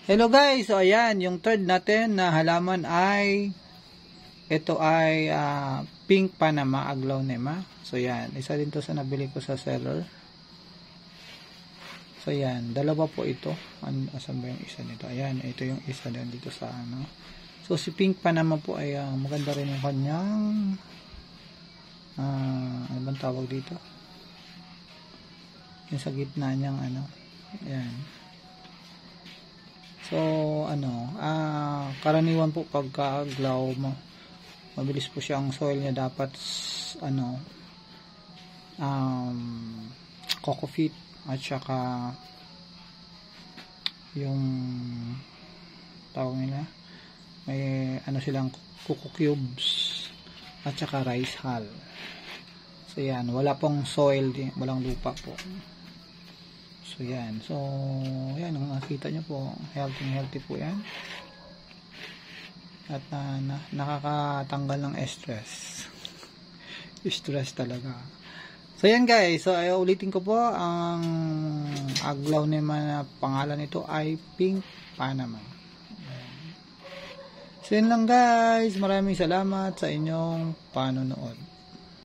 Hello guys, so ayan, yung third natin na halaman ay ito ay pink Panama aglaonema. So yan, isa din to sa nabili ko sa seller. So yan, dalawa po ito. Asan ba yung isa nito? Ayan, ito yung isa din dito sa ano. So si pink Panama po ay maganda rin yung kanyang ano bang tawag dito? Yung sa gitna niyang ano. Ayan. So ano, karaniwan po pagka aglaw mo, mabilis po siyang soil niya dapat ano coco peat at saka yung tawag nila may ano silang coco cubes at saka rice hull. So yan, wala pong soil, walang lupa po. So yan, so yan ang nakita nyo po, healthy po yan at nakakatanggal ng stress stress talaga. So yan guys, so ulitin ko po, ang aglaonema na pangalan nito ay pink Panama. So yan lang guys, maraming salamat sa inyong panonood.